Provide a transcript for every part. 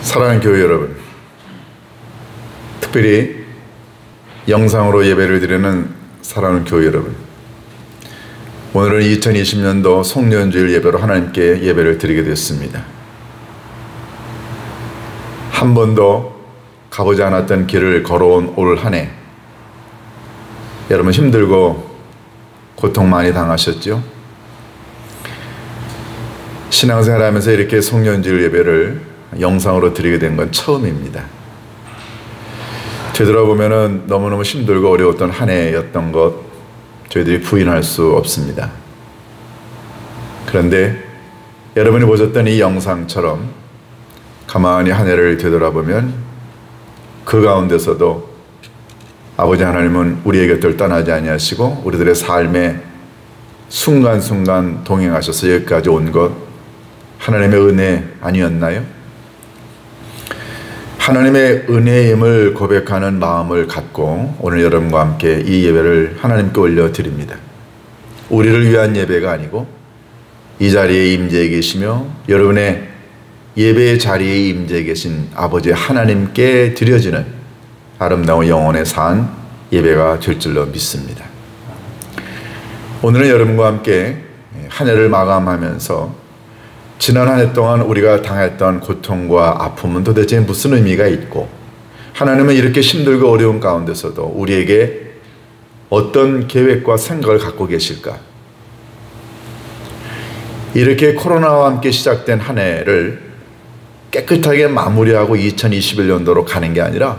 사랑하는 교회 여러분, 특별히 영상으로 예배를 드리는 사랑하는 교회 여러분, 오늘은 2020년도 송년주일 예배로 하나님께 예배를 드리게 됐습니다. 한 번도 가보지 않았던 길을 걸어온 올 한 해, 여러분 힘들고 고통 많이 당하셨죠? 신앙생활 하면서 이렇게 송년주일 예배를 영상으로 드리게 된 건 처음입니다. 되돌아보면 너무너무 힘들고 어려웠던 한 해였던 것 저희들이 부인할 수 없습니다. 그런데 여러분이 보셨던 이 영상처럼 가만히 한 해를 되돌아보면 그 가운데서도 아버지 하나님은 우리의 곁을 떠나지 아니하시고 우리들의 삶에 순간순간 동행하셔서 여기까지 온 것 하나님의 은혜 아니었나요? 하나님의 은혜임을 고백하는 마음을 갖고 오늘 여러분과 함께 이 예배를 하나님께 올려드립니다. 우리를 위한 예배가 아니고 이 자리에 임재해 계시며 여러분의 예배의 자리에 임재해 계신 아버지 하나님께 드려지는 아름다운 영혼의 산 예배가 될 줄로 믿습니다. 오늘은 여러분과 함께 한 해를 마감하면서 지난 한 해 동안 우리가 당했던 고통과 아픔은 도대체 무슨 의미가 있고 하나님은 이렇게 힘들고 어려운 가운데서도 우리에게 어떤 계획과 생각을 갖고 계실까? 이렇게 코로나와 함께 시작된 한 해를 깨끗하게 마무리하고 2021년도로 가는 게 아니라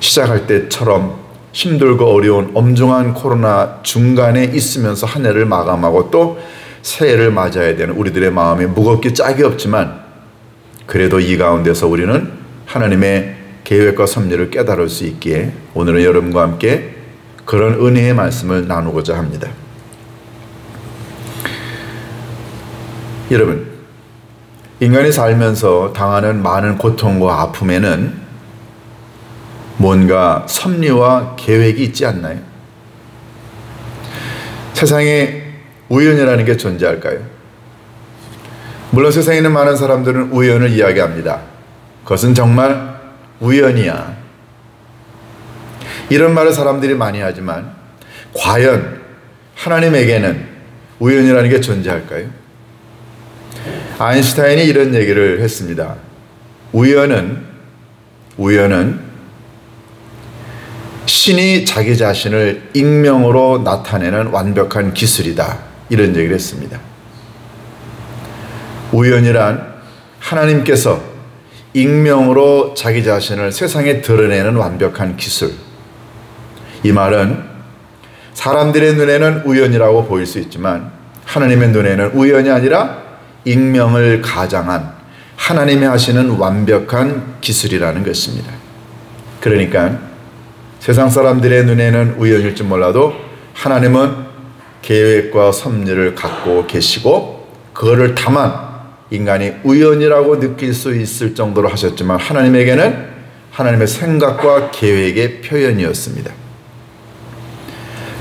시작할 때처럼 힘들고 어려운 엄중한 코로나 중간에 있으면서 한 해를 마감하고 또 새해를 맞아야 되는 우리들의 마음이 무겁게 짝이 없지만 그래도 이 가운데서 우리는 하나님의 계획과 섭리를 깨달을 수 있기에 오늘은 여러분과 함께 그런 은혜의 말씀을 나누고자 합니다. 여러분, 인간이 살면서 당하는 많은 고통과 아픔에는 뭔가 섭리와 계획이 있지 않나요? 세상에 우연이라는 게 존재할까요? 물론 세상에 있는 많은 사람들은 우연을 이야기합니다. 그것은 정말 우연이야. 이런 말을 사람들이 많이 하지만 과연 하나님에게는 우연이라는 게 존재할까요? 아인슈타인이 이런 얘기를 했습니다. 우연은 신이 자기 자신을 익명으로 나타내는 완벽한 기술이다. 이런 얘기를 했습니다. 우연이란 하나님께서 익명으로 자기 자신을 세상에 드러내는 완벽한 기술. 이 말은 사람들의 눈에는 우연이라고 보일 수 있지만 하나님의 눈에는 우연이 아니라 익명을 가장한 하나님이 하시는 완벽한 기술이라는 것입니다. 그러니까 세상 사람들의 눈에는 우연일지 몰라도 하나님은 계획과 섭리를 갖고 계시고 그거를 다만 인간이 우연이라고 느낄 수 있을 정도로 하셨지만 하나님에게는 하나님의 생각과 계획의 표현이었습니다.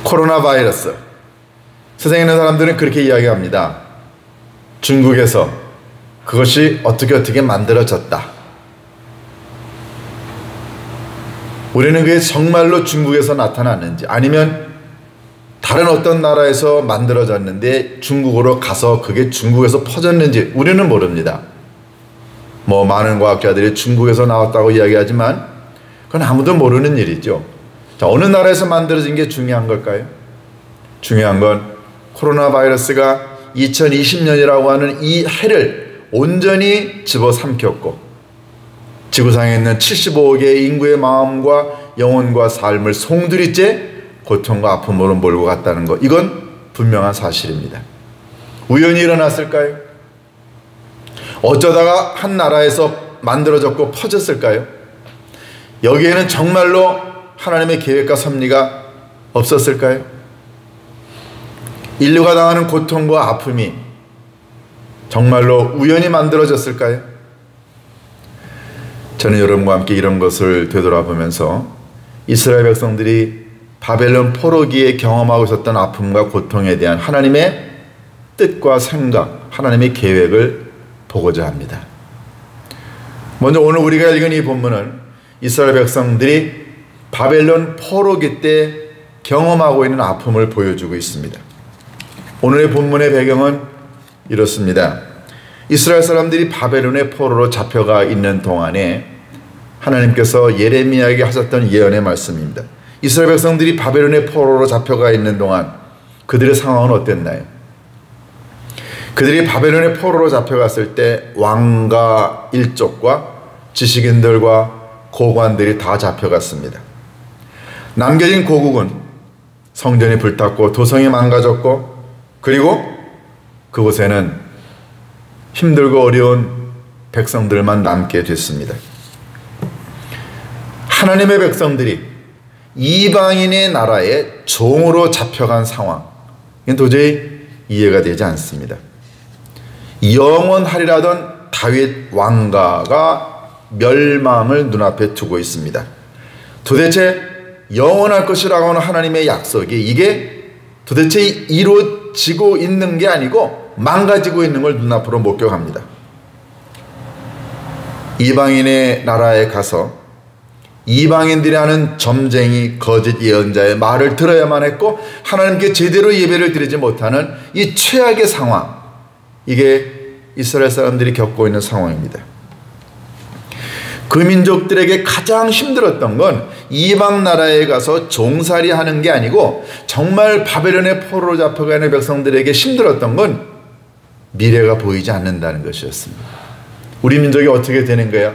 코로나 바이러스, 세상에 있는 사람들은 그렇게 이야기합니다. 중국에서 그것이 어떻게 만들어졌다. 우리는 그게 정말로 중국에서 나타났는지 아니면 다른 어떤 나라에서 만들어졌는데 중국으로 가서 그게 중국에서 퍼졌는지 우리는 모릅니다. 많은 과학자들이 중국에서 나왔다고 이야기하지만 그건 아무도 모르는 일이죠. 자, 어느 나라에서 만들어진 게 중요한 걸까요? 중요한 건 코로나 바이러스가 2020년이라고 하는 이 해를 온전히 집어삼켰고 지구상에 있는 75억의 인구의 마음과 영혼과 삶을 송두리째 고통과 아픔으로 몰고 갔다는 것, 이건 분명한 사실입니다. 우연히 일어났을까요? 어쩌다가 한 나라에서 만들어졌고 퍼졌을까요? 여기에는 정말로 하나님의 계획과 섭리가 없었을까요? 인류가 당하는 고통과 아픔이 정말로 우연히 만들어졌을까요? 저는 여러분과 함께 이런 것을 되돌아보면서 이스라엘 백성들이 바벨론 포로기에 경험하고 있었던 아픔과 고통에 대한 하나님의 뜻과 생각, 하나님의 계획을 보고자 합니다. 먼저 오늘 우리가 읽은 이 본문은 이스라엘 백성들이 바벨론 포로기 때 경험하고 있는 아픔을 보여주고 있습니다. 오늘의 본문의 배경은 이렇습니다. 이스라엘 사람들이 바벨론의 포로로 잡혀가 있는 동안에 하나님께서 예레미야에게 하셨던 예언의 말씀입니다. 이스라엘 백성들이 바벨론의 포로로 잡혀가 있는 동안 그들의 상황은 어땠나요? 그들이 바벨론의 포로로 잡혀갔을 때 왕과 일족과 지식인들과 고관들이 다 잡혀갔습니다. 남겨진 고국은 성전이 불탔고 도성이 망가졌고, 그리고 그곳에는 힘들고 어려운 백성들만 남게 됐습니다. 하나님의 백성들이 이방인의 나라에 종으로 잡혀간 상황, 이건 도저히 이해가 되지 않습니다. 영원하리라던 다윗 왕가가 멸망을 눈앞에 두고 있습니다. 도대체 영원할 것이라고 하는 하나님의 약속이 이게 도대체 이루어지고 있는 게 아니고 망가지고 있는 걸 눈앞으로 목격합니다. 이방인의 나라에 가서 이방인들이 하는 점쟁이 거짓 예언자의 말을 들어야만 했고 하나님께 제대로 예배를 드리지 못하는 이 최악의 상황, 이게 이스라엘 사람들이 겪고 있는 상황입니다. 그 민족들에게 가장 힘들었던 건 이방 나라에 가서 종살이 하는 게 아니고 정말 바벨론의 포로로 잡혀가는 백성들에게 힘들었던 건 미래가 보이지 않는다는 것이었습니다. 우리 민족이 어떻게 되는 거야?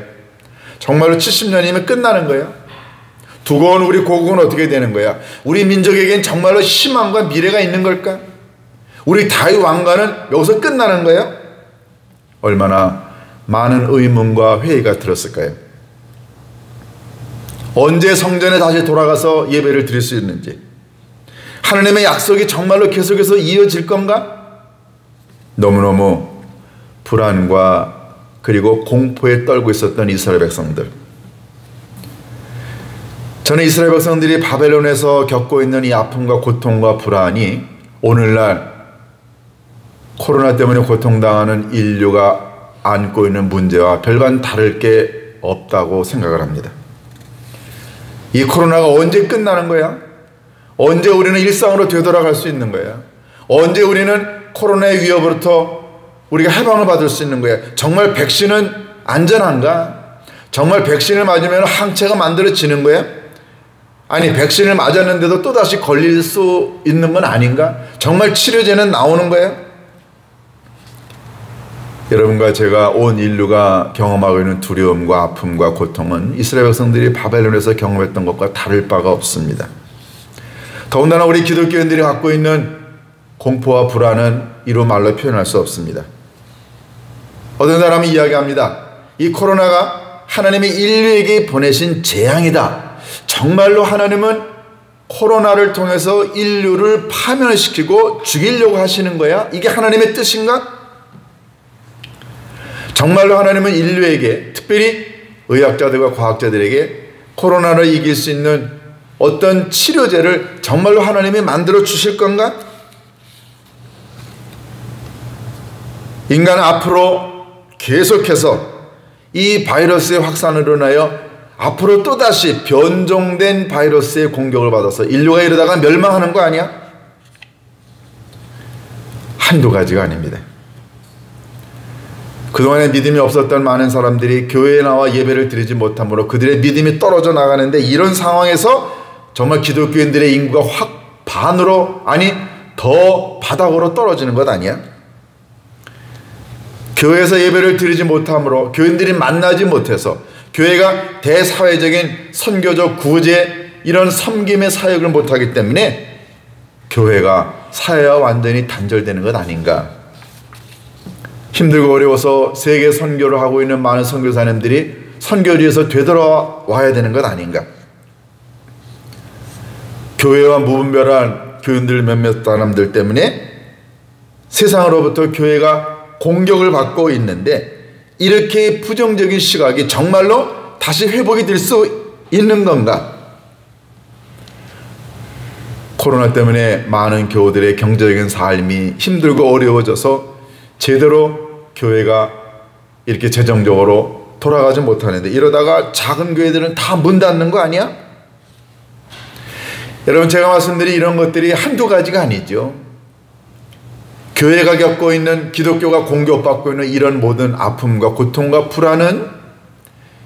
정말로 70년이면 끝나는 거야? 두고 온 우리 고국은 어떻게 되는 거야? 우리 민족에겐 정말로 희망과 미래가 있는 걸까? 우리 다윗 왕가는 여기서 끝나는 거야? 얼마나 많은 의문과 회의가 들었을까요? 언제 성전에 다시 돌아가서 예배를 드릴 수 있는지, 하나님의 약속이 정말로 계속해서 이어질 건가? 너무너무 불안과 그리고 공포에 떨고 있었던 이스라엘 백성들. 저는 이스라엘 백성들이 바벨론에서 겪고 있는 이 아픔과 고통과 불안이 오늘날 코로나 때문에 고통당하는 인류가 안고 있는 문제와 별반 다를 게 없다고 생각을 합니다. 이 코로나가 언제 끝나는 거야? 언제 우리는 일상으로 되돌아갈 수 있는 거야? 언제 우리는 코로나의 위협으로부터 우리가 해방을 받을 수 있는 거야? 정말 백신은 안전한가? 정말 백신을 맞으면 항체가 만들어지는 거야? 아니, 백신을 맞았는데도 또다시 걸릴 수 있는 건 아닌가? 정말 치료제는 나오는 거야? 여러분과 제가 온 인류가 경험하고 있는 두려움과 아픔과 고통은 이스라엘 백성들이 바벨론에서 경험했던 것과 다를 바가 없습니다. 더군다나 우리 기독교인들이 갖고 있는 공포와 불안은 이루 말로 표현할 수 없습니다. 어떤 사람이 이야기합니다. 이 코로나가 하나님이 인류에게 보내신 재앙이다. 정말로 하나님은 코로나를 통해서 인류를 파멸시키고 죽이려고 하시는 거야? 이게 하나님의 뜻인가? 정말로 하나님은 인류에게, 특별히 의학자들과 과학자들에게 코로나를 이길 수 있는 어떤 치료제를 정말로 하나님이 만들어 주실 건가? 인간은 앞으로 계속해서 이 바이러스의 확산으로 인하여 앞으로 또다시 변종된 바이러스의 공격을 받아서 인류가 이러다가 멸망하는 거 아니야? 한두 가지가 아닙니다. 그동안에 믿음이 없었던 많은 사람들이 교회에 나와 예배를 드리지 못함으로 그들의 믿음이 떨어져 나가는데, 이런 상황에서 정말 기독교인들의 인구가 확 반으로, 아니 더 바닥으로 떨어지는 것 아니야? 교회에서 예배를 드리지 못함으로 교인들이 만나지 못해서 교회가 대사회적인 선교적 구제, 이런 섬김의 사역을 못하기 때문에 교회가 사회와 완전히 단절되는 것 아닌가? 힘들고 어려워서 세계 선교를 하고 있는 많은 선교사님들이 선교지에서 되돌아와야 되는 것 아닌가? 교회와 무분별한 교인들 몇몇 사람들 때문에 세상으로부터 교회가 공격을 받고 있는데, 이렇게 부정적인 시각이 정말로 다시 회복이 될 수 있는 건가? 코로나 때문에 많은 교우들의 경제적인 삶이 힘들고 어려워져서 제대로 교회가 이렇게 재정적으로 돌아가지 못하는데 이러다가 작은 교회들은 다 문 닫는 거 아니야? 여러분, 제가 말씀드린 이런 것들이 한두 가지가 아니죠. 교회가 겪고 있는, 기독교가 공격받고 있는 이런 모든 아픔과 고통과 불안은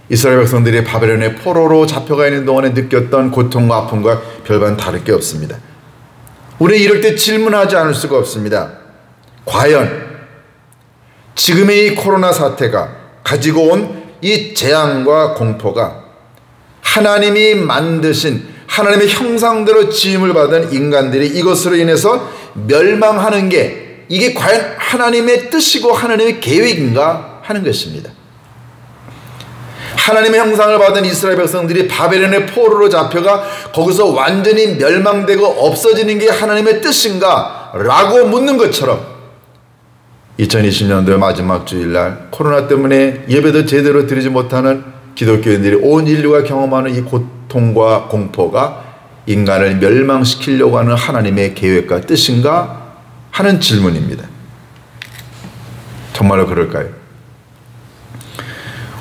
이스라엘 백성들이 바벨론의 포로로 잡혀가 있는 동안에 느꼈던 고통과 아픔과 별반 다를 게 없습니다. 우리는 이럴 때 질문하지 않을 수가 없습니다. 과연 지금의 이 코로나 사태가 가지고 온 이 재앙과 공포가 하나님이 만드신, 하나님의 형상대로 지음을 받은 인간들이 이것으로 인해서 멸망하는 게, 이게 과연 하나님의 뜻이고 하나님의 계획인가 하는 것입니다. 하나님의 형상을 받은 이스라엘 백성들이 바벨론의 포로로 잡혀가 거기서 완전히 멸망되고 없어지는 게 하나님의 뜻인가? 라고 묻는 것처럼 2020년도의 마지막 주일날 코로나 때문에 예배도 제대로 드리지 못하는 기독교인들이 온 인류가 경험하는 이 고통과 공포가 인간을 멸망시키려고 하는 하나님의 계획과 뜻인가 하는 질문입니다. 정말로 그럴까요?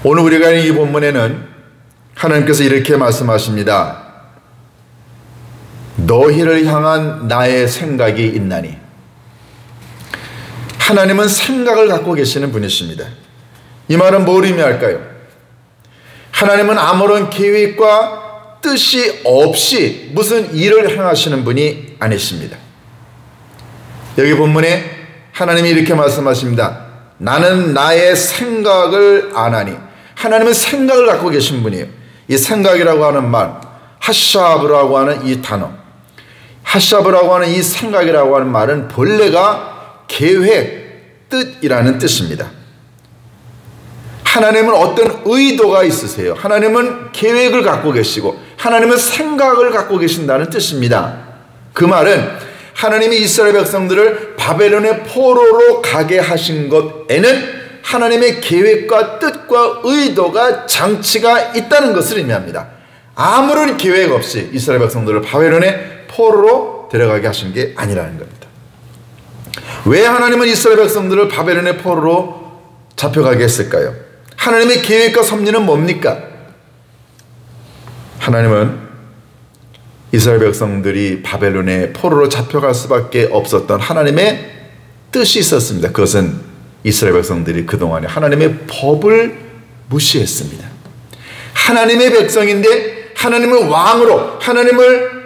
오늘 우리가 이 본문에는 하나님께서 이렇게 말씀하십니다. 너희를 향한 나의 생각이 있나니. 하나님은 생각을 갖고 계시는 분이십니다. 이 말은 뭘 의미할까요? 하나님은 아무런 계획과 뜻이 없이 무슨 일을 행하시는 분이 아니십니다. 여기 본문에 하나님이 이렇게 말씀하십니다. 나는 나의 생각을 아나니. 하나님은 생각을 갖고 계신 분이에요. 이 생각이라고 하는 말, 하샤브라고 하는 이 단어, 하샤브라고 하는 이 생각이라고 하는 말은 본래가 계획, 뜻이라는 뜻입니다. 하나님은 어떤 의도가 있으세요. 하나님은 계획을 갖고 계시고 하나님은 생각을 갖고 계신다는 뜻입니다. 그 말은 하나님이 이스라엘 백성들을 바벨론의 포로로 가게 하신 것에는 하나님의 계획과 뜻과 의도가 장치가 있다는 것을 의미합니다. 아무런 계획 없이 이스라엘 백성들을 바벨론의 포로로 데려가게 하신 게 아니라는 겁니다. 왜 하나님은 이스라엘 백성들을 바벨론의 포로로 잡혀가게 했을까요? 하나님의 계획과 섭리는 뭡니까? 하나님은 이스라엘 백성들이 바벨론의 포로로 잡혀갈 수밖에 없었던 하나님의 뜻이 있었습니다. 그것은 이스라엘 백성들이 그동안에 하나님의 법을 무시했습니다. 하나님의 백성인데 하나님을 왕으로, 하나님을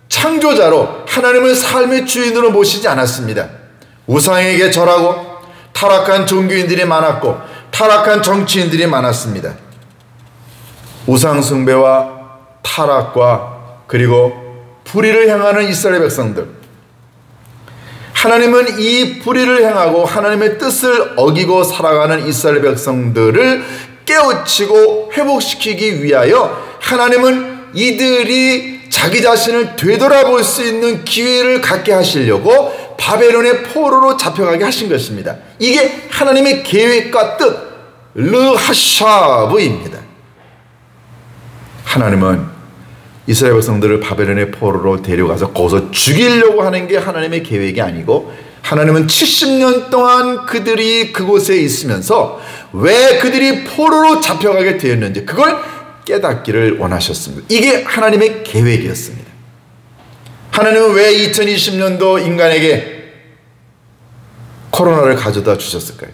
창조자로, 하나님을 삶의 주인으로 모시지 않았습니다. 우상에게 절하고 타락한 종교인들이 많았고 타락한 정치인들이 많았습니다. 우상 숭배와 타락과 그리고 불의를 행하는 이스라엘 백성들, 하나님은 이 불의를 행하고 하나님의 뜻을 어기고 살아가는 이스라엘 백성들을 깨우치고 회복시키기 위하여 하나님은 이들이 자기 자신을 되돌아볼 수 있는 기회를 갖게 하시려고 바벨론의 포로로 잡혀가게 하신 것입니다. 이게 하나님의 계획과 뜻, 르하샤브입니다. 하나님은 이스라엘 백성들을 바벨론의 포로로 데려가서 거기서 죽이려고 하는 게 하나님의 계획이 아니고, 하나님은 70년 동안 그들이 그곳에 있으면서 왜 그들이 포로로 잡혀가게 되었는지 그걸 깨닫기를 원하셨습니다. 이게 하나님의 계획이었습니다. 하나님은 왜 2020년도 인간에게 코로나를 가져다 주셨을까요?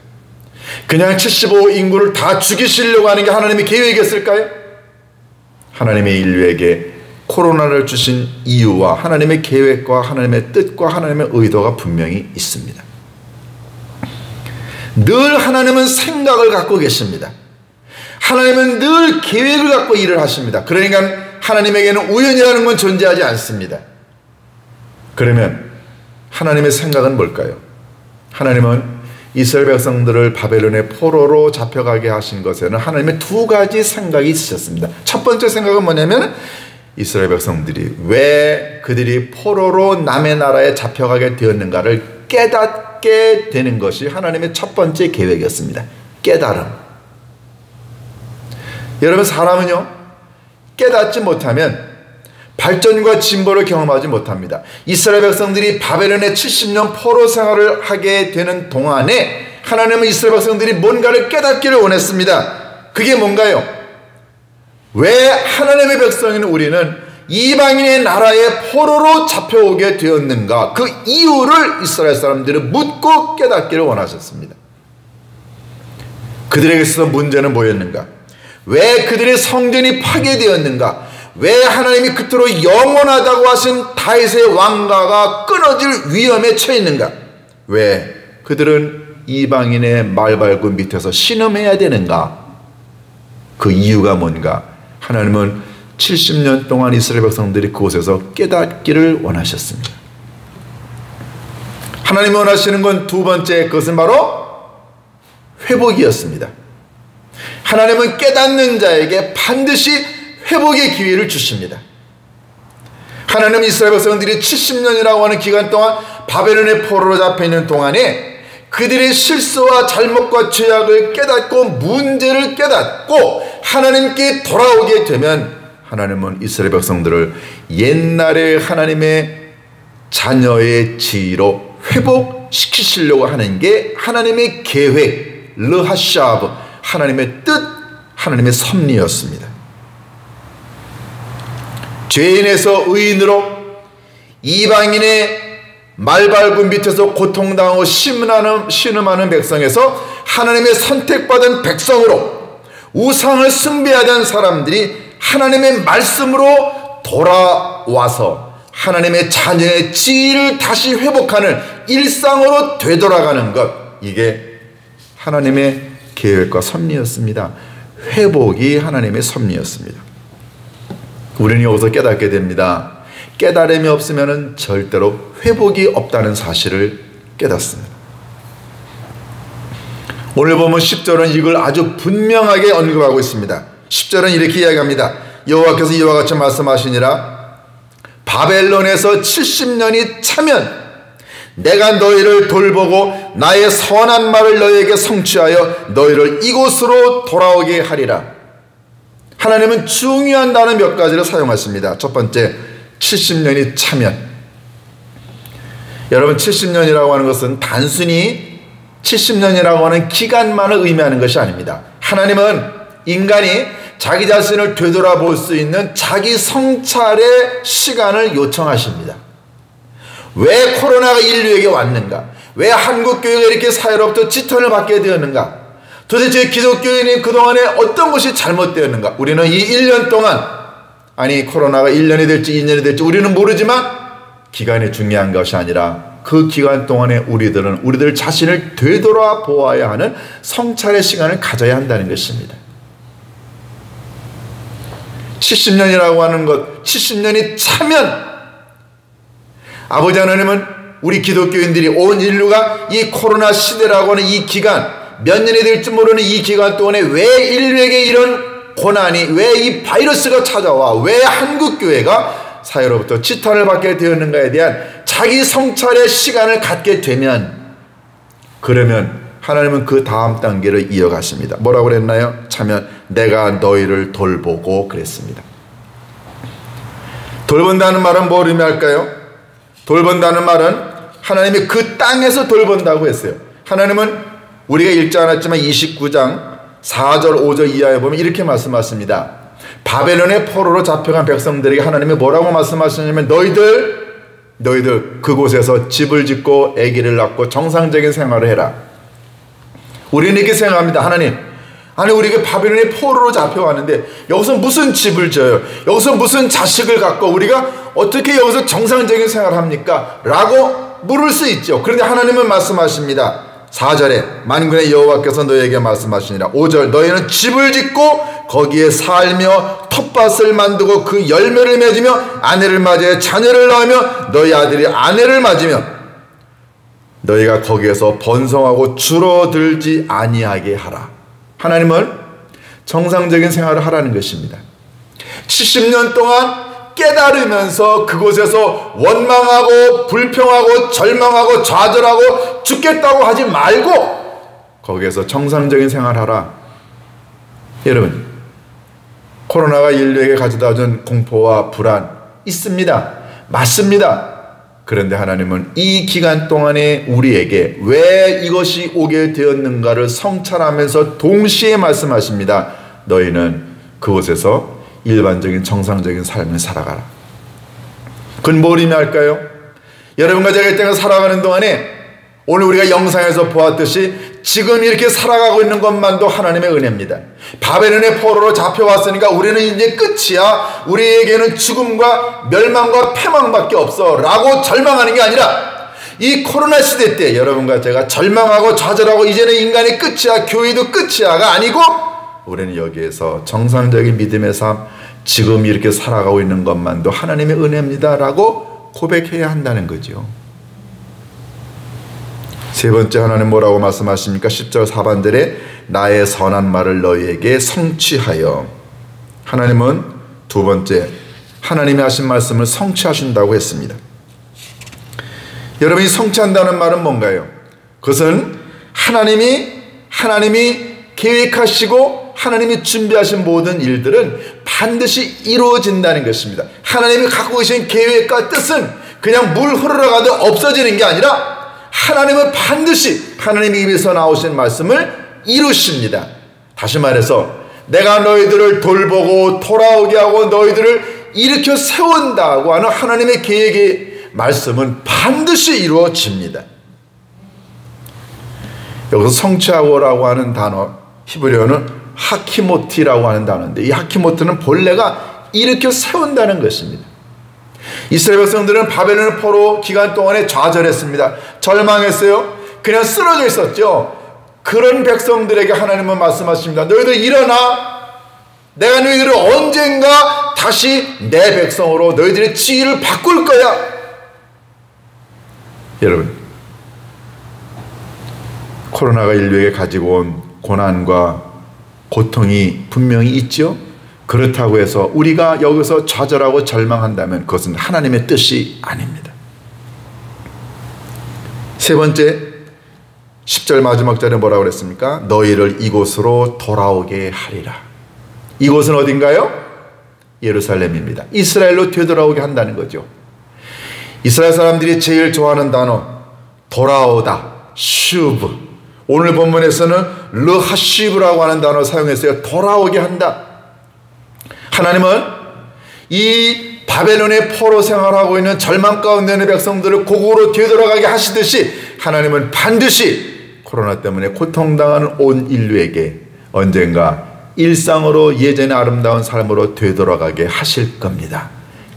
그냥 75 인구를 다 죽이시려고 하는 게 하나님의 계획이었을까요? 하나님의 인류에게 코로나를 주신 이유와 하나님의 계획과 하나님의 뜻과 하나님의 의도가 분명히 있습니다. 늘 하나님은 생각을 갖고 계십니다. 하나님은 늘 계획을 갖고 일을 하십니다. 그러니까 하나님에게는 우연이라는 건 존재하지 않습니다. 그러면 하나님의 생각은 뭘까요? 하나님은 이스라엘 백성들을 바벨론의 포로로 잡혀가게 하신 것에는 하나님의 두 가지 생각이 있으셨습니다. 첫 번째 생각은 뭐냐면 이스라엘 백성들이 왜 그들이 포로로 남의 나라에 잡혀가게 되었는가를 깨닫게 되는 것이 하나님의 첫 번째 계획이었습니다. 깨달음. 여러분, 사람은요 깨닫지 못하면 발전과 진보를 경험하지 못합니다. 이스라엘 백성들이 바벨론의 70년 포로 생활을 하게 되는 동안에 하나님은 이스라엘 백성들이 뭔가를 깨닫기를 원했습니다. 그게 뭔가요? 왜 하나님의 백성인 우리는 이방인의 나라에 포로로 잡혀오게 되었는가? 그 이유를 이스라엘 사람들은 묻고 깨닫기를 원하셨습니다. 그들에게 있어서 문제는 뭐였는가? 왜 그들의 성전이 파괴되었는가? 왜 하나님이 그토록 영원하다고 하신 다윗의 왕가가 끊어질 위험에 처했는가? 왜 그들은 이방인의 말발굽 밑에서 신음해야 되는가? 그 이유가 뭔가? 하나님은 70년 동안 이스라엘 백성들이 그곳에서 깨닫기를 원하셨습니다. 하나님이 원하시는 건 두 번째, 그것은 바로 회복이었습니다. 하나님은 깨닫는 자에게 반드시 회복의 기회를 주십니다. 하나님은 이스라엘 백성들이 70년이라고 하는 기간 동안 바벨론의 포로로 잡혀있는 동안에 그들의 실수와 잘못과 죄악을 깨닫고 문제를 깨닫고 하나님께 돌아오게 되면 하나님은 이스라엘 백성들을 옛날의 하나님의 자녀의 지위로 회복시키시려고 하는 게 하나님의 계획, 르하샤브, 하나님의 뜻, 하나님의 섭리였습니다. 죄인에서 의인으로 이방인의 말발굽 밑에서 고통당하고 신음하는 백성에서 하나님의 선택받은 백성으로 우상을 숭배하던 사람들이 하나님의 말씀으로 돌아와서 하나님의 자녀의 지위를 다시 회복하는 일상으로 되돌아가는 것, 이게 하나님의 계획과 섭리였습니다. 회복이 하나님의 섭리였습니다. 우리는 여기서 깨닫게 됩니다. 깨달음이 없으면 절대로 회복이 없다는 사실을 깨닫습니다. 오늘 보면 10절은 이걸 아주 분명하게 언급하고 있습니다. 10절은 이렇게 이야기합니다. 여호와께서 이와 같이 말씀하시니라. 바벨론에서 70년이 차면 내가 너희를 돌보고 나의 선한 말을 너희에게 성취하여 너희를 이곳으로 돌아오게 하리라. 하나님은 중요한 단어 몇 가지를 사용하십니다. 첫 번째, 70년이 차면. 여러분, 70년이라고 하는 것은 단순히 70년이라고 하는 기간만을 의미하는 것이 아닙니다. 하나님은 인간이 자기 자신을 되돌아볼 수 있는 자기 성찰의 시간을 요청하십니다. 왜 코로나가 인류에게 왔는가? 왜 한국교회가 이렇게 사회로부터 지탄을 받게 되었는가? 도대체 기독교인이 그동안에 어떤 것이 잘못되었는가? 우리는 이 1년 동안, 아니 코로나가 1년이 될지 2년이 될지 우리는 모르지만 기간이 중요한 것이 아니라 그 기간 동안에 우리들 자신을 되돌아보아야 하는 성찰의 시간을 가져야 한다는 것입니다. 70년이라고 하는 것, 70년이 차면 아버지 하나님은 우리 기독교인들이 온 인류가 이 코로나 시대라고 하는 이 기간, 몇 년이 될지 모르는 이 기간 동안에 왜 인류에게 이런 고난이, 왜 이 바이러스가 찾아와, 왜 한국교회가 사회로부터 지탄을 받게 되었는가에 대한 자기 성찰의 시간을 갖게 되면, 그러면 하나님은 그 다음 단계를 이어가십니다. 뭐라고 그랬나요? 차면 내가 너희를 돌보고 그랬습니다. 돌본다는 말은 뭘 의미할까요? 돌본다는 말은 하나님이 그 땅에서 돌본다고 했어요. 하나님은 우리가 읽지 않았지만 29장 4절 5절 이하에 보면 이렇게 말씀하십니다. 바벨론의 포로로 잡혀간 백성들에게 하나님이 뭐라고 말씀하시냐면 너희들 그곳에서 집을 짓고 아기를 낳고 정상적인 생활을 해라. 우리는 이렇게 생각합니다. 하나님, 아니 우리가 바벨론의 포로로 잡혀왔는데 여기서 무슨 집을 져요? 여기서 무슨 자식을 갖고 우리가 어떻게 여기서 정상적인 생활을 합니까? 라고 물을 수 있죠. 그런데 하나님은 말씀하십니다. 4절에 만군의 여호와께서 너희에게 말씀하시니라. 5절 너희는 집을 짓고 거기에 살며 텃밭을 만들고 그 열매를 맺으며 아내를 맞이해 자녀를 낳으며 너희 아들이 아내를 맞으며 너희가 거기에서 번성하고 줄어들지 아니하게 하라. 하나님은 정상적인 생활을 하라는 것입니다. 70년 동안 깨달으면서 그곳에서 원망하고 불평하고 절망하고 좌절하고 죽겠다고 하지 말고 거기에서 정상적인 생활을 하라. 여러분, 코로나가 인류에게 가져다 준 공포와 불안 있습니다. 맞습니다. 그런데 하나님은 이 기간 동안에 우리에게 왜 이것이 오게 되었는가를 성찰하면서 동시에 말씀하십니다. 너희는 그곳에서 일반적인 정상적인 삶을 살아가라. 그건 뭘 의미할까요? 여러분과 제가 이 땅을 살아가는 동안에 오늘 우리가 영상에서 보았듯이 지금 이렇게 살아가고 있는 것만도 하나님의 은혜입니다. 바벨론의 포로로 잡혀왔으니까 우리는 이제 끝이야, 우리에게는 죽음과 멸망과 패망밖에 없어 라고 절망하는 게 아니라, 이 코로나 시대 때 여러분과 제가 절망하고 좌절하고 이제는 인간이 끝이야, 교회도 끝이야가 아니고, 우리는 여기에서 정상적인 믿음의 삶, 지금 이렇게 살아가고 있는 것만도 하나님의 은혜입니다 라고 고백해야 한다는 거죠. 세 번째, 하나님 뭐라고 말씀하십니까? 10절 하반절에 나의 선한 말을 너희에게 성취하여. 하나님은 두 번째, 하나님이 하신 말씀을 성취하신다고 했습니다. 여러분이 성취한다는 말은 뭔가요? 그것은 하나님이 계획하시고 하나님이 준비하신 모든 일들은 반드시 이루어진다는 것입니다. 하나님이 갖고 계신 계획과 뜻은 그냥 물 흐르러가도 없어지는 게 아니라 하나님은 반드시 하나님의 입에서 나오신 말씀을 이루십니다. 다시 말해서 내가 너희들을 돌보고 돌아오게 하고 너희들을 일으켜 세운다고 하는 하나님의 계획의 말씀은 반드시 이루어집니다. 여기서 성취하고라고 하는 단어, 히브리어는 하키모티라고 하는 단어인데, 이 하키모티는 본래가 일으켜 세운다는 것입니다. 이스라엘 백성들은 바벨론 포로 기간 동안에 좌절했습니다. 절망했어요. 그냥 쓰러져 있었죠. 그런 백성들에게 하나님은 말씀하십니다. 너희들 일어나. 내가 너희들을 언젠가 다시 내 백성으로 너희들의 지위를 바꿀 거야. 여러분, 코로나가 인류에게 가지고 온 고난과 고통이 분명히 있죠. 그렇다고 해서 우리가 여기서 좌절하고 절망한다면 그것은 하나님의 뜻이 아닙니다. 세 번째, 10절 마지막 절에 뭐라고 그랬습니까? 너희를 이곳으로 돌아오게 하리라. 이곳은 어딘가요? 예루살렘입니다. 이스라엘로 되돌아오게 한다는 거죠. 이스라엘 사람들이 제일 좋아하는 단어, 돌아오다, 슈브. 오늘 본문에서는 르하시브라고 하는 단어를 사용했어요. 돌아오게 한다. 하나님은 이 바벨론의 포로 생활하고 있는 절망 가운데 있는 백성들을 고국으로 되돌아가게 하시듯이 하나님은 반드시 코로나 때문에 고통당하는 온 인류에게 언젠가 일상으로 예전의 아름다운 삶으로 되돌아가게 하실 겁니다.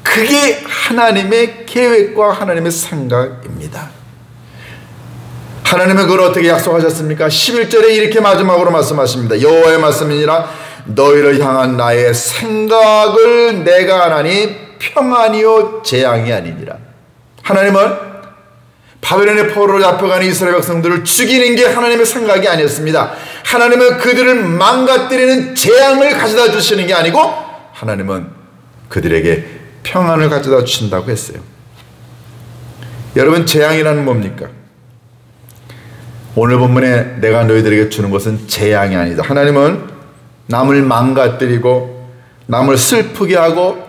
그게 하나님의 계획과 하나님의 생각입니다. 하나님은 그걸 어떻게 약속하셨습니까? 11절에 이렇게 마지막으로 말씀하십니다. 여호와의 말씀이니라 너희를 향한 나의 생각을 내가 하나니 평안이요 재앙이 아니니라. 하나님은 바벨론의 포로로 잡혀가는 이스라엘 백성들을 죽이는 게 하나님의 생각이 아니었습니다. 하나님은 그들을 망가뜨리는 재앙을 가져다 주시는 게 아니고 하나님은 그들에게 평안을 가져다 주신다고 했어요. 여러분, 재앙이라는 뭡니까? 오늘 본문에 내가 너희들에게 주는 것은 재앙이 아니다. 하나님은 남을 망가뜨리고 남을 슬프게 하고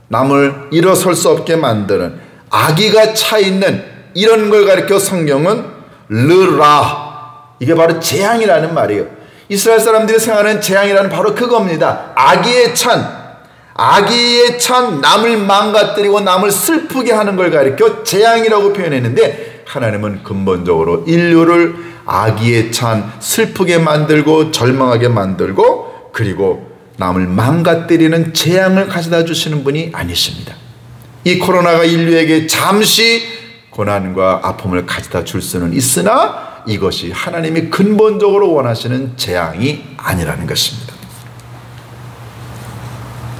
남을 일어설 수 없게 만드는 악의가 차 있는 이런 걸 가리켜 성경은 르라, 이게 바로 재앙이라는 말이에요. 이스라엘 사람들이 생각하는 재앙이라는 바로 그겁니다. 악의에 찬 남을 망가뜨리고 남을 슬프게 하는 걸 가리켜 재앙이라고 표현했는데, 하나님은 근본적으로 인류를 악의에 찬 슬프게 만들고 절망하게 만들고 그리고 남을 망가뜨리는 재앙을 가져다 주시는 분이 아니십니다. 이 코로나가 인류에게 잠시 고난과 아픔을 가져다 줄 수는 있으나 이것이 하나님이 근본적으로 원하시는 재앙이 아니라는 것입니다.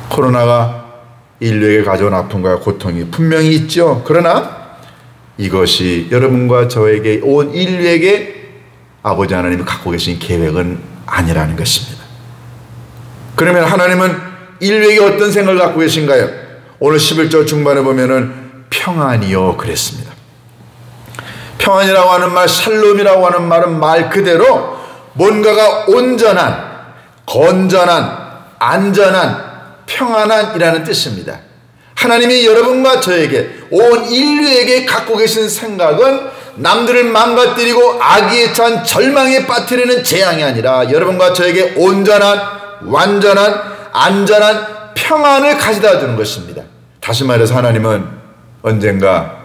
코로나가 인류에게 가져온 아픔과 고통이 분명히 있죠. 그러나 이것이 여러분과 저에게, 온 인류에게 아버지 하나님이 갖고 계신 계획은 아니라는 것입니다. 그러면 하나님은 인류에게 어떤 생각을 갖고 계신가요? 오늘 11절 중반에 보면은 평안이요 그랬습니다. 평안이라고 하는 말, 샬롬이라고 하는 말은 말 그대로 뭔가가 온전한, 건전한, 안전한, 평안한이라는 뜻입니다. 하나님이 여러분과 저에게, 온 인류에게 갖고 계신 생각은 남들을 망가뜨리고 악의에 찬 절망에 빠뜨리는 재앙이 아니라 여러분과 저에게 온전한, 완전한 안전한 평안을 가져다 주는 것입니다. 다시 말해서 하나님은 언젠가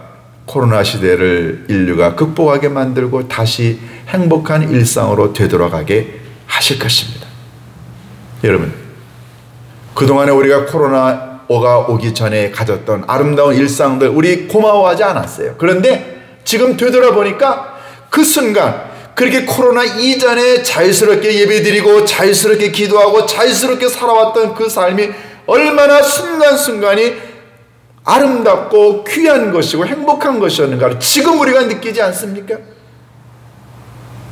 코로나 시대를 인류가 극복하게 만들고 다시 행복한 일상으로 되돌아가게 하실 것입니다. 여러분, 그동안에 우리가 코로나가 오기 전에 가졌던 아름다운 일상들 우리 고마워하지 않았어요. 그런데 지금 되돌아보니까 그 순간 그렇게 코로나 이전에 자유스럽게 예배드리고 자유스럽게 기도하고 자유스럽게 살아왔던 그 삶이 얼마나 순간순간이 아름답고 귀한 것이고 행복한 것이었는가를 지금 우리가 느끼지 않습니까?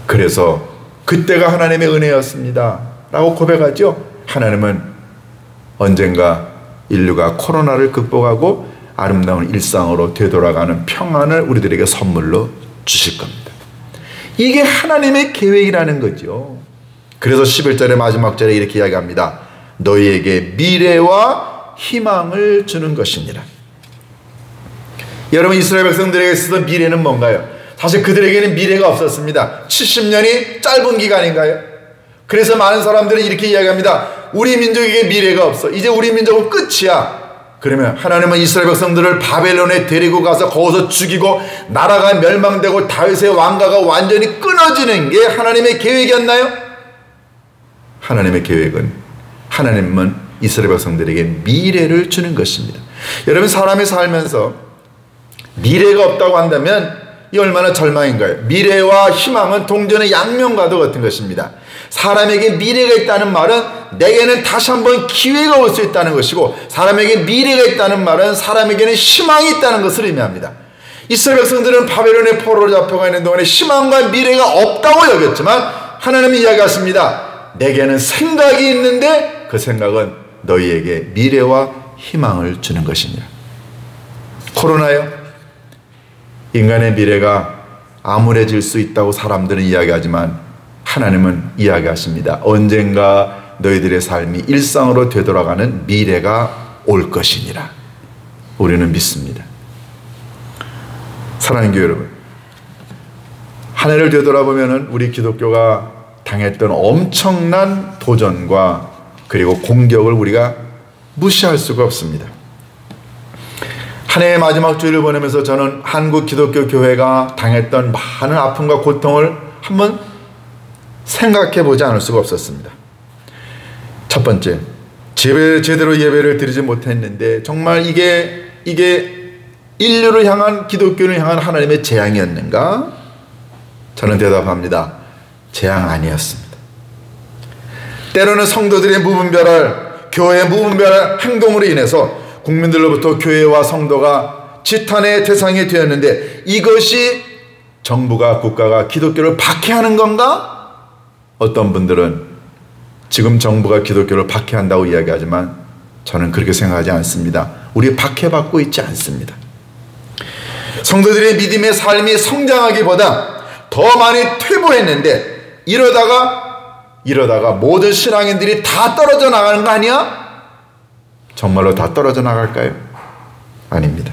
그래서 그때가 하나님의 은혜였습니다 라고 고백하죠. 하나님은 언젠가 인류가 코로나를 극복하고 아름다운 일상으로 되돌아가는 평안을 우리들에게 선물로 주실 겁니다. 이게 하나님의 계획이라는 거죠. 그래서 11절의 마지막 절에 이렇게 이야기합니다. 너희에게 미래와 희망을 주는 것입니다. 여러분, 이스라엘 백성들에게 있어서 미래는 뭔가요? 사실 그들에게는 미래가 없었습니다. 70년이 짧은 기간인가요? 그래서 많은 사람들은 이렇게 이야기합니다. 우리 민족에게 미래가 없어. 이제 우리 민족은 끝이야. 그러면 하나님은 이스라엘 백성들을 바벨론에 데리고 가서 거기서 죽이고 나라가 멸망되고 다윗의 왕가가 완전히 끊어지는 게 하나님의 계획이었나요? 하나님의 계획은 하나님은 이스라엘 백성들에게 미래를 주는 것입니다. 여러분, 사람이 살면서 미래가 없다고 한다면 이 얼마나 절망인가요? 미래와 희망은 동전의 양면과도 같은 것입니다. 사람에게 미래가 있다는 말은 내게는 다시 한번 기회가 올 수 있다는 것이고, 사람에게 미래가 있다는 말은 사람에게는 희망이 있다는 것을 의미합니다. 이스라엘 백성들은 바벨론의 포로로 잡혀가 있는 동안에 희망과 미래가 없다고 여겼지만 하나님이 이야기하십니다. 내게는 생각이 있는데 그 생각은 너희에게 미래와 희망을 주는 것이니라. 코로나요? 인간의 미래가 암울해질 수 있다고 사람들은 이야기하지만 하나님은 이야기하십니다. 언젠가 너희들의 삶이 일상으로 되돌아가는 미래가 올 것이니라. 우리는 믿습니다. 사랑하는 교회 여러분, 한 해를 되돌아보면 우리 기독교가 당했던 엄청난 도전과 그리고 공격을 우리가 무시할 수가 없습니다. 한 해의 마지막 주일을 보내면서 저는 한국 기독교 교회가 당했던 많은 아픔과 고통을 한번 생각해 보지 않을 수가 없었습니다. 첫 번째, 제대로 예배를 드리지 못했는데 정말 이게 인류를 향한, 기독교를 향한 하나님의 재앙이었는가? 저는 대답합니다. 재앙 아니었습니다. 때로는 성도들의 무분별할, 교회의 무분별할 행동으로 인해서 국민들로부터 교회와 성도가 지탄의 대상이 되었는데 이것이 정부가, 국가가 기독교를 박해하는 건가? 어떤 분들은 지금 정부가 기독교를 박해한다고 이야기하지만 저는 그렇게 생각하지 않습니다. 우리 박해받고 있지 않습니다. 성도들의 믿음의 삶이 성장하기보다 더 많이 퇴보했는데 이러다가 모든 신앙인들이 다 떨어져 나가는 거 아니야? 정말로 다 떨어져 나갈까요? 아닙니다.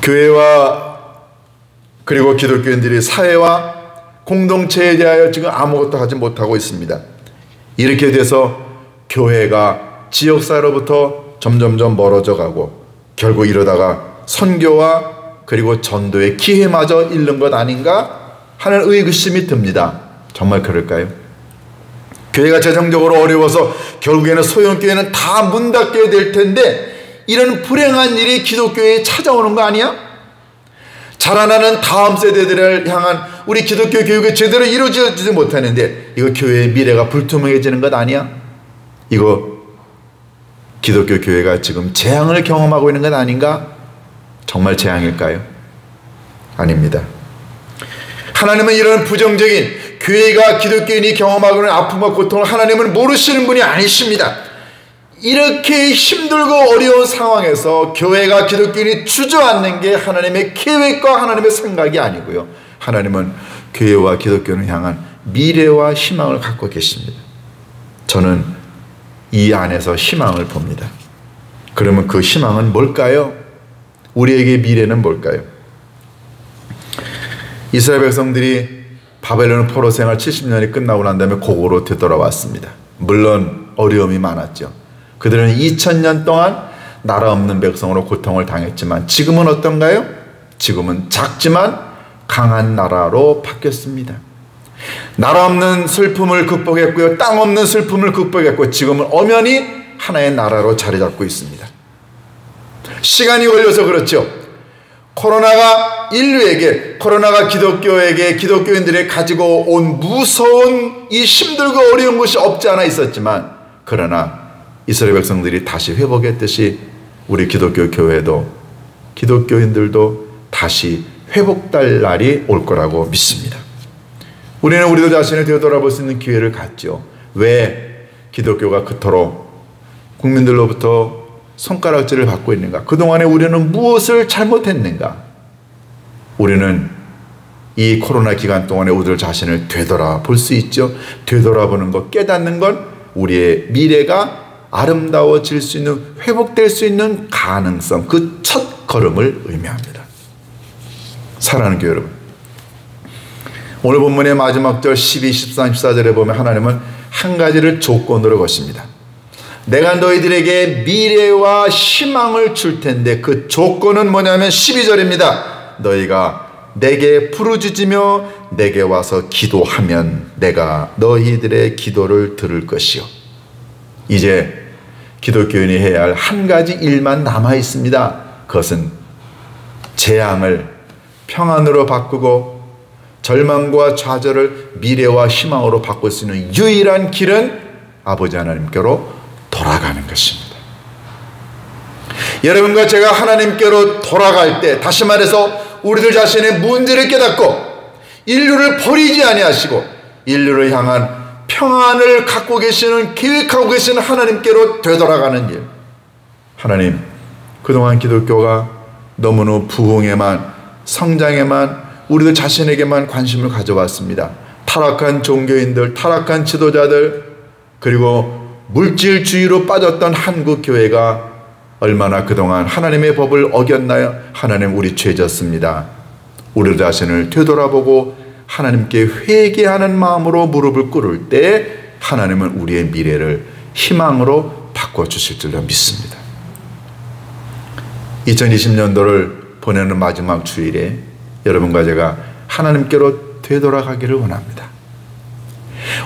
교회와 그리고 기독교인들이 사회와 공동체에 대하여 지금 아무것도 하지 못하고 있습니다. 이렇게 돼서 교회가 지역사회로부터 점점점 멀어져 가고 결국 이러다가 선교와 그리고 전도의 기회마저 잃는 것 아닌가 하는 의구심이 듭니다. 정말 그럴까요? 교회가 재정적으로 어려워서 결국에는 소형교회는 다 문 닫게 될 텐데 이런 불행한 일이 기독교회에 찾아오는 거 아니야? 자라나는 다음 세대들을 향한 우리 기독교 교육이 제대로 이루어지지 못하는데 이거 교회의 미래가 불투명해지는 것 아니야? 이거 기독교 교회가 지금 재앙을 경험하고 있는 것 아닌가? 정말 재앙일까요? 아닙니다. 하나님은 이런 부정적인 교회가 기독교인이 경험하고 있는 아픔과 고통을 하나님은 모르시는 분이 아니십니다. 이렇게 힘들고 어려운 상황에서 교회가 기독교인이 주저앉는 게 하나님의 계획과 하나님의 생각이 아니고요. 하나님은 교회와 기독교를 향한 미래와 희망을 갖고 계십니다. 저는 이 안에서 희망을 봅니다. 그러면 그 희망은 뭘까요? 우리에게 미래는 뭘까요? 이스라엘 백성들이 바벨론 포로 생활 70년이 끝나고 난 다음에 고국으로 되돌아왔습니다. 물론 어려움이 많았죠. 그들은 2000년 동안 나라 없는 백성으로 고통을 당했지만 지금은 어떤가요? 지금은 작지만 강한 나라로 바뀌었습니다. 나라 없는 슬픔을 극복했고요. 땅 없는 슬픔을 극복했고 지금은 엄연히 하나의 나라로 자리 잡고 있습니다. 시간이 걸려서 그렇죠. 코로나가 인류에게, 코로나가 기독교에게, 기독교인들이 가지고 온 무서운 이 힘들고 어려운 것이 없지 않아 있었지만, 그러나 이스라엘 백성들이 다시 회복했듯이 우리 기독교 교회도, 기독교인들도 다시 회복될 날이 올 거라고 믿습니다. 우리는 우리들 자신을 되돌아볼 수 있는 기회를 갖죠. 왜 기독교가 그토록 국민들로부터 손가락질을 받고 있는가? 그동안에 우리는 무엇을 잘못했는가? 우리는 이 코로나 기간 동안에 우리들 자신을 되돌아볼 수 있죠. 되돌아보는 것, 깨닫는 건 우리의 미래가 아름다워질 수 있는, 회복될 수 있는 가능성, 그 첫 걸음을 의미합니다. 사랑하는 교회 여러분, 오늘 본문의 마지막 절 12, 13, 14절에 보면 하나님은 한 가지를 조건으로 거십니다. 내가 너희들에게 미래와 희망을 줄 텐데 그 조건은 뭐냐면 12절입니다. 너희가 내게 부르짖으며 내게 와서 기도하면 내가 너희들의 기도를 들을 것이요. 이제 기독교인이 해야 할 한 가지 일만 남아 있습니다. 그것은 재앙을 평안으로 바꾸고 절망과 좌절을 미래와 희망으로 바꿀 수 있는 유일한 길은 아버지 하나님께로 돌아가는 것입니다. 여러분과 제가 하나님께로 돌아갈 때, 다시 말해서 우리들 자신의 문제를 깨닫고 인류를 버리지 아니하시고 인류를 향한 평안을 갖고 계시는, 계획하고 계시는 하나님께로 되돌아가는 일. 하나님, 그동안 기독교가 너무나 부흥에만, 성장에만, 우리들 자신에게만 관심을 가져왔습니다. 타락한 종교인들, 타락한 지도자들, 그리고 물질주의로 빠졌던 한국 교회가 얼마나 그동안 하나님의 법을 어겼나요? 하나님, 우리 죄졌습니다. 우리 자신을 되돌아보고 하나님께 회개하는 마음으로 무릎을 꿇을 때 하나님은 우리의 미래를 희망으로 바꿔주실 줄로 믿습니다. 2020년도를 보내는 마지막 주일에 여러분과 제가 하나님께로 되돌아가기를 원합니다.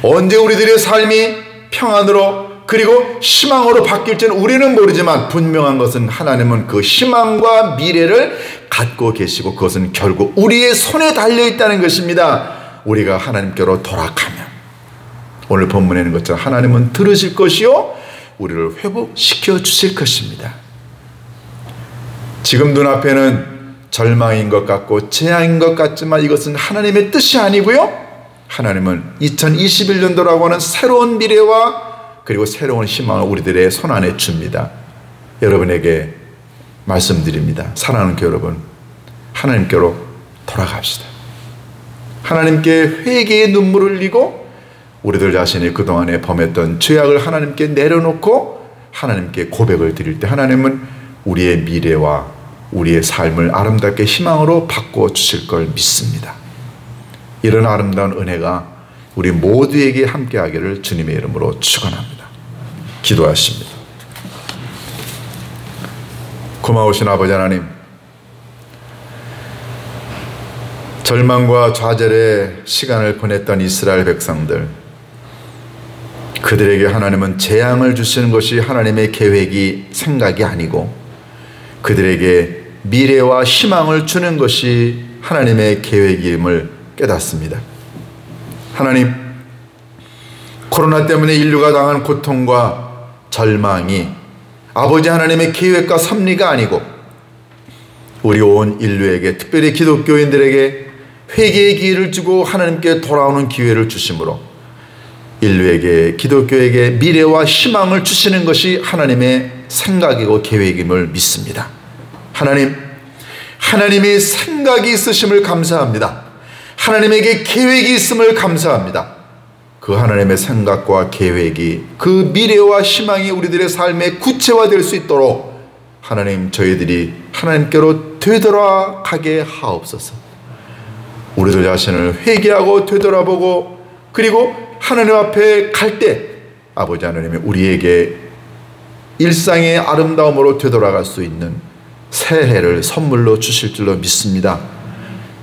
언제 우리들의 삶이 평안으로 그리고 희망으로 바뀔지는 우리는 모르지만 분명한 것은 하나님은 그 희망과 미래를 갖고 계시고 그것은 결국 우리의 손에 달려있다는 것입니다. 우리가 하나님께로 돌아가면, 오늘 본문에 있는 것처럼 하나님은 들으실 것이요 우리를 회복시켜 주실 것입니다. 지금 눈앞에는 절망인 것 같고 재앙인 것 같지만 이것은 하나님의 뜻이 아니고요, 하나님은 2021년도라고 하는 새로운 미래와 그리고 새로운 희망을 우리들의 손안에 줍니다. 여러분에게 말씀드립니다. 사랑하는 교회 여러분, 하나님께로 돌아갑시다. 하나님께 회개의 눈물을 흘리고 우리들 자신이 그동안에 범했던 죄악을 하나님께 내려놓고 하나님께 고백을 드릴 때 하나님은 우리의 미래와 우리의 삶을 아름답게 희망으로 바꿔주실 걸 믿습니다. 이런 아름다운 은혜가 우리 모두에게 함께하기를 주님의 이름으로 축원합니다. 기도하십니다. 고마우신 아버지 하나님, 절망과 좌절의 시간을 보냈던 이스라엘 백성들, 그들에게 하나님은 재앙을 주시는 것이 하나님의 계획이, 생각이 아니고 그들에게 미래와 희망을 주는 것이 하나님의 계획임을 깨닫습니다. 하나님, 코로나 때문에 인류가 당한 고통과 절망이 아버지 하나님의 계획과 섭리가 아니고 우리 온 인류에게, 특별히 기독교인들에게 회개의 기회를 주고 하나님께 돌아오는 기회를 주심으로 인류에게, 기독교에게 미래와 희망을 주시는 것이 하나님의 생각이고 계획임을 믿습니다. 하나님, 하나님의 생각이 있으심을 감사합니다. 하나님에게 계획이 있음을 감사합니다. 그 하나님의 생각과 계획이, 그 미래와 희망이 우리들의 삶에 구체화될 수 있도록 하나님, 저희들이 하나님께로 되돌아가게 하옵소서. 우리들 자신을 회개하고 되돌아보고 그리고 하나님 앞에 갈 때 아버지 하나님이 우리에게 일상의 아름다움으로 되돌아갈 수 있는 새해를 선물로 주실 줄로 믿습니다.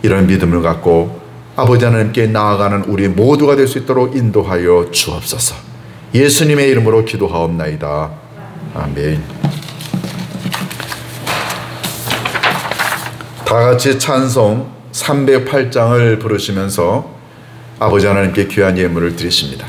이런 믿음을 갖고 아버지 하나님께 나아가는 우리 모두가 될 수 있도록 인도하여 주옵소서. 예수님의 이름으로 기도하옵나이다. 아멘. 다 같이 찬송 308장을 부르시면서 아버지 하나님께 귀한 예물을 드리십니다.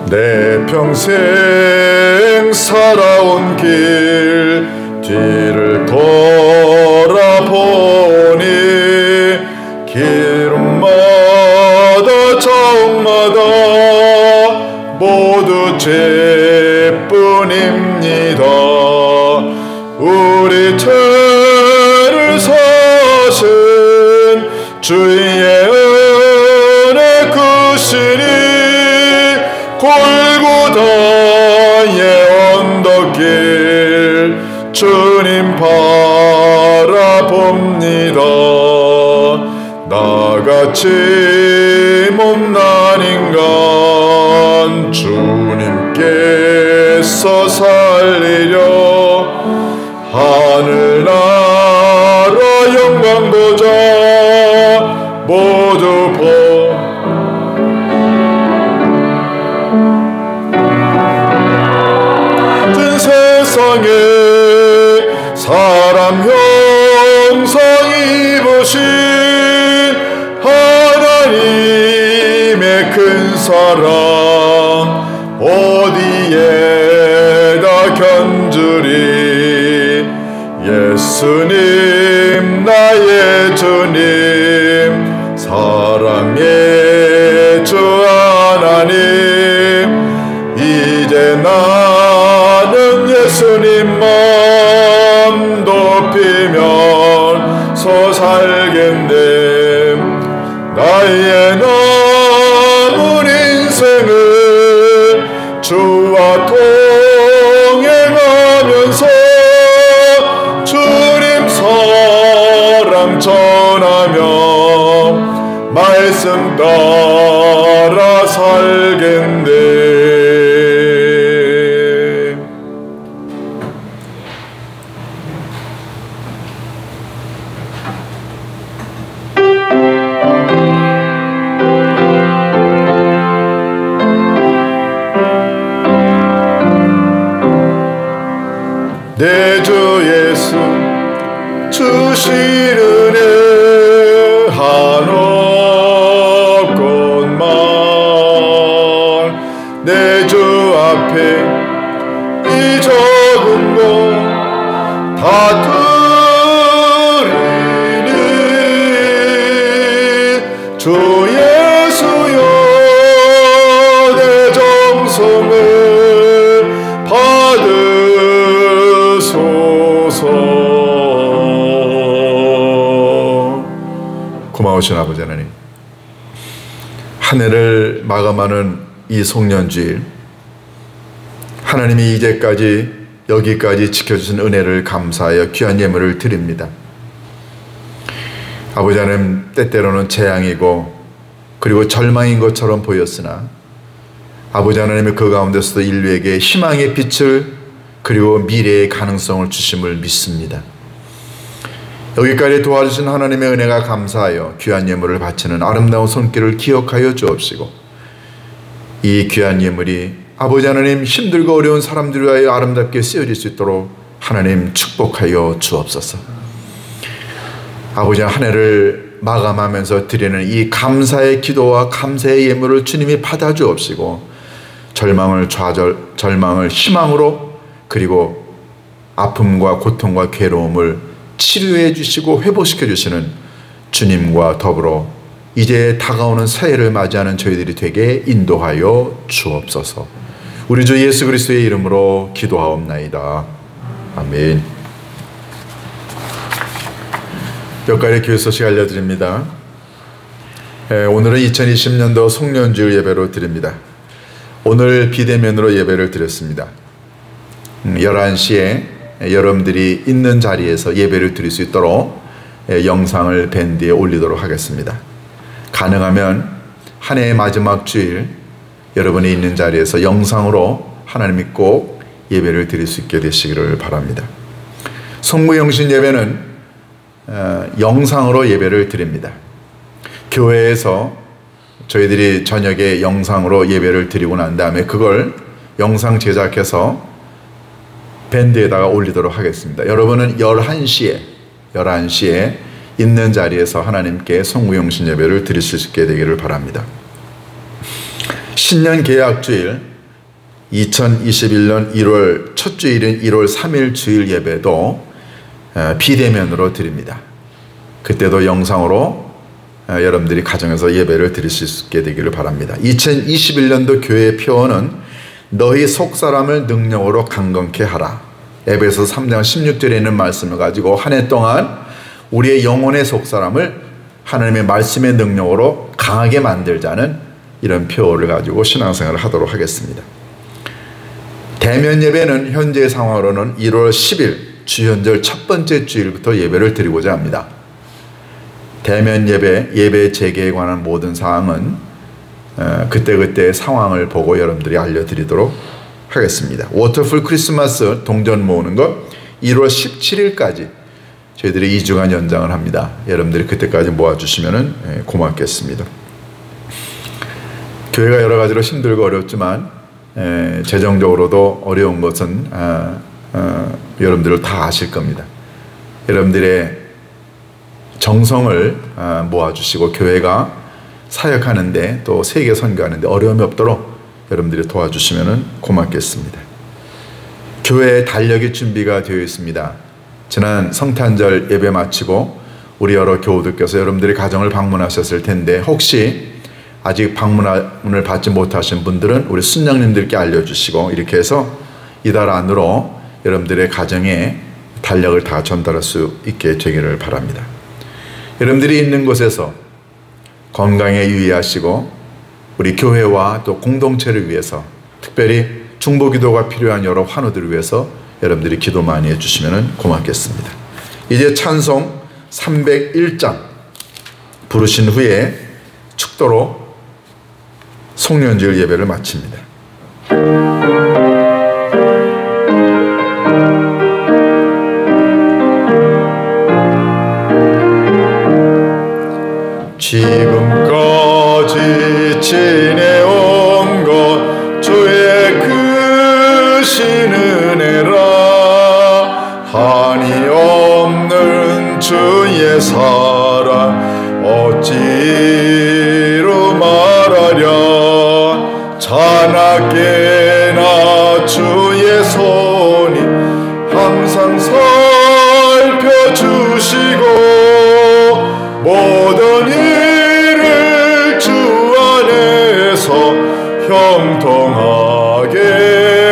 내 평생 살아온 길 뒤를 돌아보니 길마다 적마다 모두 죄뿐입니다. 우리 죄를 사신 주의 은혜 크시니 골고다의 언덕길 주님 바라봅니다. 나같이 못난 인간 주님께서 살리려 하늘나라 영광 보자 모두 세상에 사람 형상 입으신 하나님의 큰 사랑 어디에다 견주리. 예수님 나의 주님 사랑의 주 하나님 이제 나는 예수님만 높이면서 살겠네. 나의 남은 인생을 주와 동행하면서 주님 사랑 전하며 말씀 따라 살겠네. 내 주 예수 주신 은혜 한없건만 내 주 앞에 이 적은 것 다 드리니 주 예수여 내 정성을 받으소서. 고마우신 아버지 하나님, 한 해를 마감하는 이 송년주일 하나님이 이제까지 여기까지 지켜주신 은혜를 감사하여 귀한 예물을 드립니다. 아버지 하나님, 때때로는 재앙이고 그리고 절망인 것처럼 보였으나 아버지 하나님의 그 가운데서도 인류에게 희망의 빛을 그리고 미래의 가능성을 주심을 믿습니다. 여기까지 도와주신 하나님의 은혜가 감사하여 귀한 예물을 바치는 아름다운 손길을 기억하여 주옵시고 이 귀한 예물이 아버지 하나님 힘들고 어려운 사람들 위하여 아름답게 쓰여질 수 있도록 하나님 축복하여 주옵소서. 아버지 한 해를 마감하면서 드리는 이 감사의 기도와 감사의 예물을 주님이 받아 주옵시고 절망을 희망으로 그리고 아픔과 고통과 괴로움을 치료해 주시고 회복시켜 주시는 주님과 더불어 이제 다가오는 새해를 맞이하는 저희들이 되게 인도하여 주옵소서. 우리 주 예수 그리스도의 이름으로 기도하옵나이다. 아멘. 몇 가지 교회 소식 알려드립니다. 오늘은 2020년도 송년주일 예배로 드립니다. 오늘 비대면으로 예배를 드렸습니다. 11시에 여러분들이 있는 자리에서 예배를 드릴 수 있도록 영상을 밴드에 올리도록 하겠습니다. 가능하면 한 해의 마지막 주일 여러분이 있는 자리에서 영상으로 하나님이 꼭 예배를 드릴 수 있게 되시기를 바랍니다. 성무영신 예배는 영상으로 예배를 드립니다. 교회에서 저희들이 저녁에 영상으로 예배를 드리고 난 다음에 그걸 영상 제작해서 밴드에다가 올리도록 하겠습니다. 여러분은 11시에 있는 자리에서 하나님께 성무영신 예배를 드리실 수 있게 되기를 바랍니다. 신년 개학주일 2021년 1월 첫 주일인 1월 3일 주일 예배도 비대면으로 드립니다. 그때도 영상으로 여러분들이 가정에서 예배를 드리실 수 있게 되기를 바랍니다. 2021년도 교회의 표어는 너희 속사람을 능력으로 강건케 하라. 에베소 3장 16절에 있는 말씀을 가지고 한 해 동안 우리의 영혼의 속사람을 하나님의 말씀의 능력으로 강하게 만들자는 이런 표어를 가지고 신앙생활을 하도록 하겠습니다. 대면 예배는 현재 상황으로는 1월 10일 주현절 첫 번째 주일부터 예배를 드리고자 합니다. 대면 예배 재개에 관한 모든 사항은 그때그때 상황을 보고 여러분들이 알려드리도록 하겠습니다. 워터풀 크리스마스 동전 모으는 것 1월 17일까지 저희들이 2주간 연장을 합니다. 여러분들이 그때까지 모아주시면 고맙겠습니다. 교회가 여러 가지로 힘들고 어렵지만 재정적으로도 어려운 것은 여러분들 다 아실 겁니다. 여러분들의 정성을 모아주시고 교회가 사역하는데 또 세계 선교하는데 어려움이 없도록 여러분들이 도와주시면 고맙겠습니다. 교회의 달력이 준비가 되어 있습니다. 지난 성탄절 예배 마치고 우리 여러 교우들께서 여러분들이 가정을 방문하셨을 텐데 혹시 아직 방문을 받지 못하신 분들은 우리 순장님들께 알려주시고 이렇게 해서 이달 안으로 여러분들의 가정에 달력을 다 전달할 수 있게 되기를 바랍니다. 여러분들이 있는 곳에서 건강에 유의하시고 우리 교회와 또 공동체를 위해서 특별히 중보기도가 필요한 여러 환우들을 위해서 여러분들이 기도 많이 해주시면 고맙겠습니다. 이제 찬송 301장 부르신 후에 축도로 송년주일 예배를 마칩니다. 지금까지 지내온 것 주의 크신 은혜라 한이 없는 주의 사랑 어찌로 말하랴 자나깨나 주의 손이 항상 살펴주시고 모든 일을 주 안에서 형통하게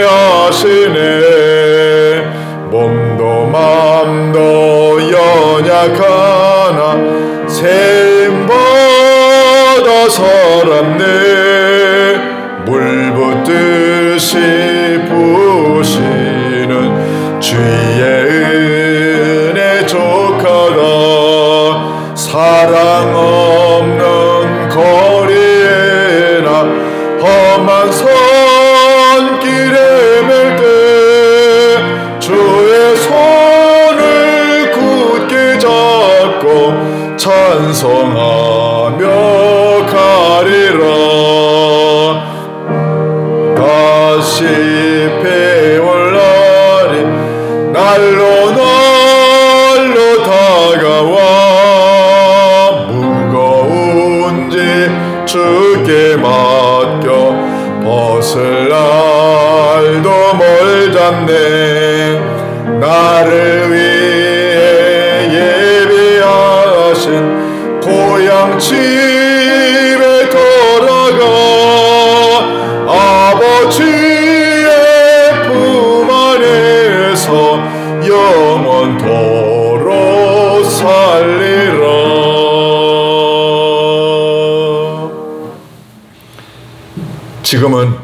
하시네 몸도 맘도 연약하나 세임받아 살았네 물 붓듯이 부으시는 주의 은혜 족하다 사랑 없는 거리에나 험한 선길에 맬 때 주의 손을 굳게 잡고 찬송하며 가리라 다시 배울 날이 날로 다가와 무거운지 주께 맡겨 벗을 날도 멀잖네 나를 위해 예비하신 고향 집에 돌아가 아버지의 품 안에서 영원토록 살리라. 지금은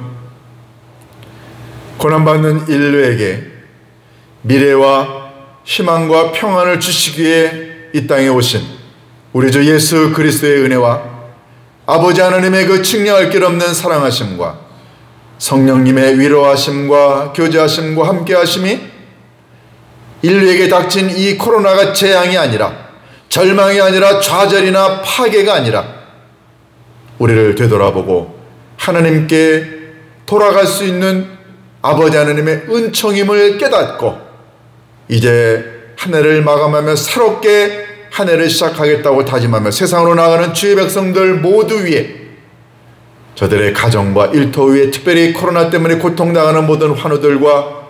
고난받는 인류에게 미래와 희망과 평안을 주시기 위해 이 땅에 오신 우리 주 예수 그리스도의 은혜와 아버지 하나님의 그 측량할 길 없는 사랑하심과 성령님의 위로하심과 교제하심과 함께하심이 인류에게 닥친 이 코로나가 재앙이 아니라, 절망이 아니라, 좌절이나 파괴가 아니라 우리를 되돌아보고 하나님께 돌아갈 수 있는 아버지 하나님의 은총임을 깨닫고 이제 한 해를 마감하며 새롭게 한 해를 시작하겠다고 다짐하며 세상으로 나가는 주의 백성들 모두 위에, 저들의 가정과 일터 위에, 특별히 코로나 때문에 고통당하는 모든 환우들과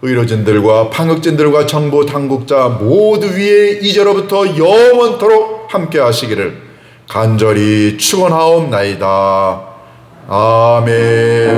의료진들과 방역진들과 정부 당국자 모두 위에 이제로부터 영원토록 함께 하시기를 간절히 축원하옵나이다. 아멘.